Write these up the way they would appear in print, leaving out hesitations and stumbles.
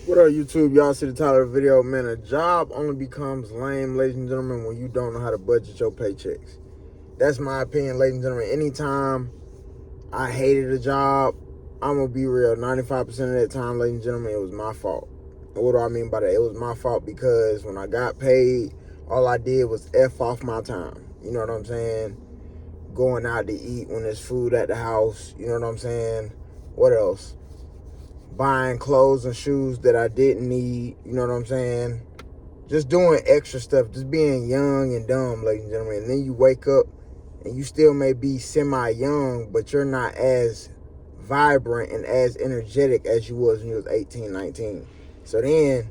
What up, YouTube? Y'all see the title of the video, man. A job only becomes lame, ladies and gentlemen, when you don't know how to budget your paychecks. That's my opinion, ladies and gentlemen. Anytime I hated a job, I'm going to be real. 95% of that time, ladies and gentlemen, it was my fault. And what do I mean by that? It was my fault because when I got paid, all I did was F off my time. You know what I'm saying? Going out to eat when there's food at the house. You know what I'm saying? What else? Buying clothes and shoes that I didn't need, you know what I'm saying? Just doing extra stuff, just being young and dumb, ladies and gentlemen. And then you wake up and you still may be semi-young, but you're not as vibrant and as energetic as you was when you was 18, 19. So then,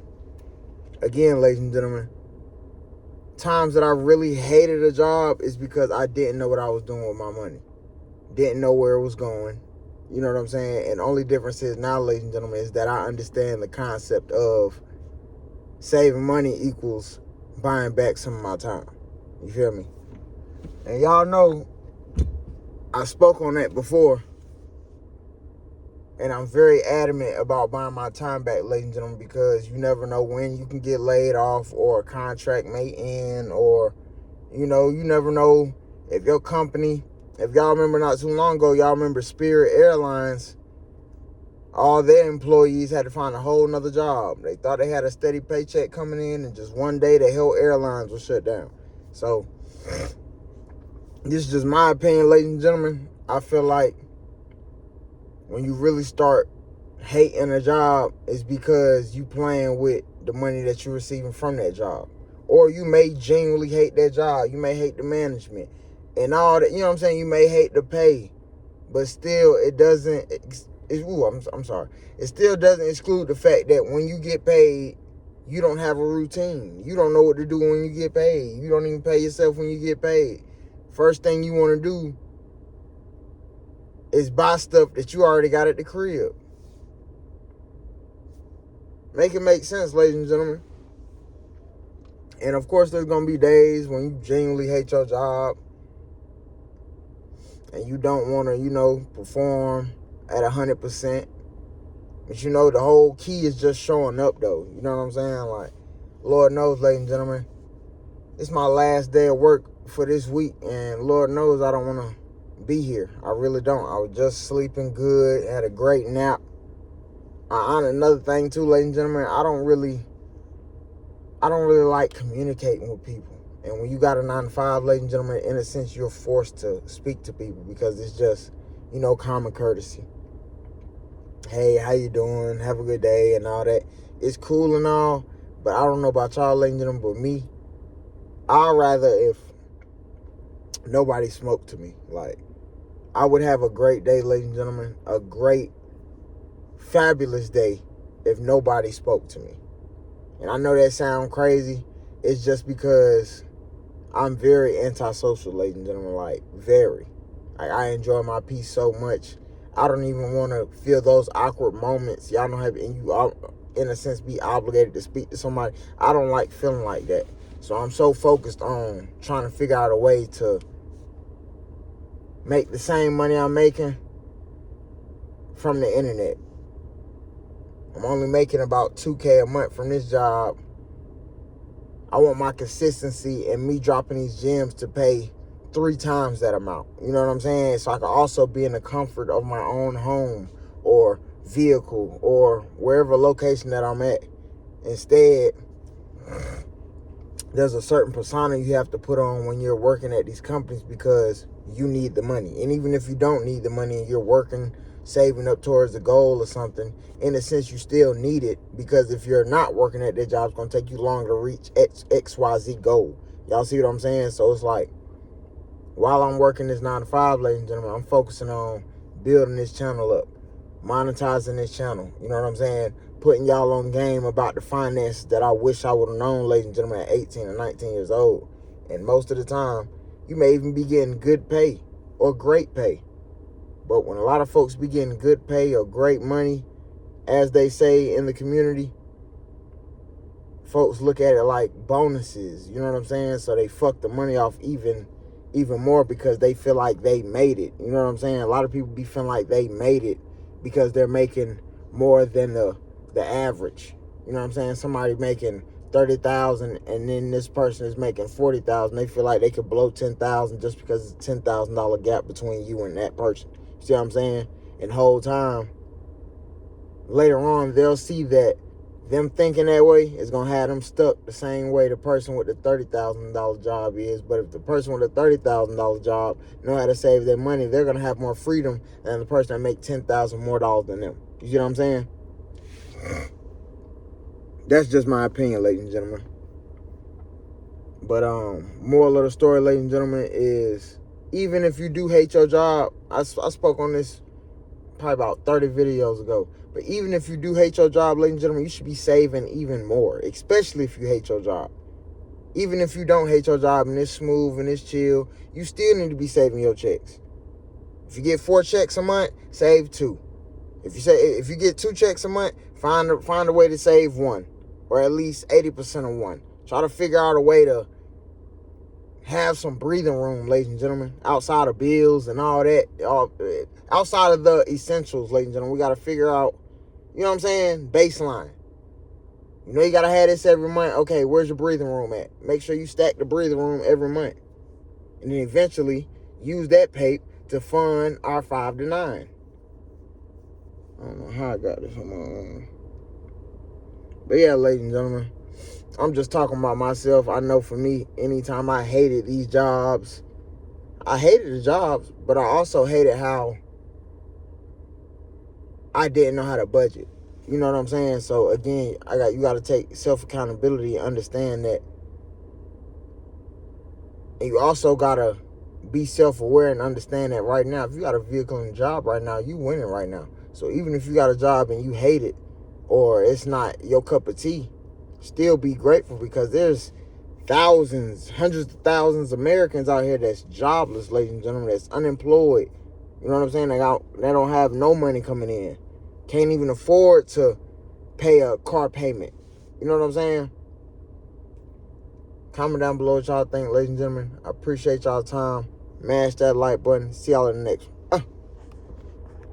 again, ladies and gentlemen, times that I really hated a job is because I didn't know what I was doing with my money. Didn't know where it was going. You know what I'm saying? And the only difference is now, ladies and gentlemen, is that I understand the concept of saving money equals buying back some of my time. You feel me? And y'all know I spoke on that before. And I'm very adamant about buying my time back, ladies and gentlemen, because you never know when you can get laid off or a contract may end, or, you never know if your company, if y'all remember not too long ago, y'all remember Spirit Airlines, all their employees had to find a whole nother job. They thought they had a steady paycheck coming in, and just one day the whole airlines was shut down. So, this is just my opinion, ladies and gentlemen. I feel like when you really start hating a job, it's because you playing with the money that you're receiving from that job. Or you may genuinely hate that job. You may hate the management and all that. You know what I'm saying? You may hate the pay, but still, it doesn't. I'm sorry. It still doesn't exclude the fact that when you get paid, you don't have a routine. You don't know what to do when you get paid. You don't even pay yourself when you get paid. First thing you want to do is buy stuff that you already got at the crib. Make it make sense, ladies and gentlemen. And of course, there's going to be days when you genuinely hate your job and you don't want to, perform at 100%. But the whole key is just showing up, though. You know what I'm saying? Like, Lord knows, ladies and gentlemen, it's my last day of work for this week, and Lord knows I don't want to be here. I really don't. I was just sleeping good, had a great nap. Another thing too, ladies and gentlemen, I don't really like communicating with people. And when you got a 9-to-5, ladies and gentlemen, in a sense, you're forced to speak to people because it's just, common courtesy. Hey, how you doing? Have a good day and all that. It's cool and all, but I don't know about y'all, ladies and gentlemen, but me, I'd rather if nobody smoked to me. Like, I would have a great day, ladies and gentlemen, a great, fabulous day if nobody spoke to me. And I know that sounds crazy. It's just because I'm very antisocial, ladies and gentlemen, like, very. Like, I enjoy my peace so much. I don't even want to feel those awkward moments. Y'all don't have, and you, in a sense, be obligated to speak to somebody. I don't like feeling like that. So I'm so focused on trying to figure out a way to make the same money I'm making from the internet. I'm only making about $2K a month from this job. I want my consistency and me dropping these gems to pay 3 times that amount. You know what I'm saying? So I can also be in the comfort of my own home or vehicle or wherever location that I'm at. Instead, there's a certain persona you have to put on when you're working at these companies because you need the money. And even if you don't need the money and you're working, saving up towards a goal or something, in a sense, you still need it because if you're not working at that job, it's going to take you longer to reach XYZ goal. Y'all see what I'm saying? So it's like, while I'm working this 9-to-5, ladies and gentlemen, I'm focusing on building this channel up, monetizing this channel. You know what I'm saying? Putting y'all on game about the finances that I wish I would have known, ladies and gentlemen, at 18 or 19 years old. And most of the time, you may even be getting good pay or great pay. But when a lot of folks be getting good pay or great money, as they say in the community, folks look at it like bonuses. You know what I'm saying? So they fuck the money off even more because they feel like they made it. You know what I'm saying? A lot of people be feeling like they made it because they're making more than the average. You know what I'm saying? Somebody making 30,000 and then this person is making 40,000. They feel like they could blow 10,000 just because it's $10,000 gap between you and that person. See what I'm saying? And the whole time, later on, they'll see that them thinking that way is going to have them stuck the same way the person with the $30,000 job is. But if the person with the $30,000 job know how to save their money, they're going to have more freedom than the person that make $10,000 more dollars than them. You see what I'm saying? That's just my opinion, ladies and gentlemen. But moral of the story, ladies and gentlemen, is even if you do hate your job, I spoke on this probably about 30 videos ago. But even if you do hate your job, ladies and gentlemen, you should be saving even more, especially if you hate your job. Even if you don't hate your job and it's smooth and it's chill, you still need to be saving your checks. If you get 4 checks a month, save 2. If you get 2 checks a month, find a way to save 1, or at least 80% of 1. Try to figure out a way to have some breathing room, ladies and gentlemen, outside of bills and all that. Outside of the essentials, ladies and gentlemen, we got to figure out, you know what I'm saying, baseline. You know you got to have this every month. Okay, where's your breathing room at? Make sure you stack the breathing room every month. And then eventually use that pay to fund our 5 to 9. I don't know how I got this on my own. But yeah, ladies and gentlemen, I'm just talking about myself. I know for me, anytime I hated these jobs, I hated the jobs, but I also hated how I didn't know how to budget. You know what I'm saying? So again, you got to take self-accountability and understand that. And you also got to be self-aware and understand that right now, if you got a vehicle and a job right now, you winning right now. So even if you got a job and you hate it, or it's not your cup of tea, still be grateful, because there's thousands, hundreds of thousands of Americans out here that's jobless, ladies and gentlemen, that's unemployed. You know what I'm saying? They don't have no money coming in. Can't even afford to pay a car payment. You know what I'm saying? Comment down below what y'all think, ladies and gentlemen. I appreciate y'all time. Mash that like button. See y'all in the next one.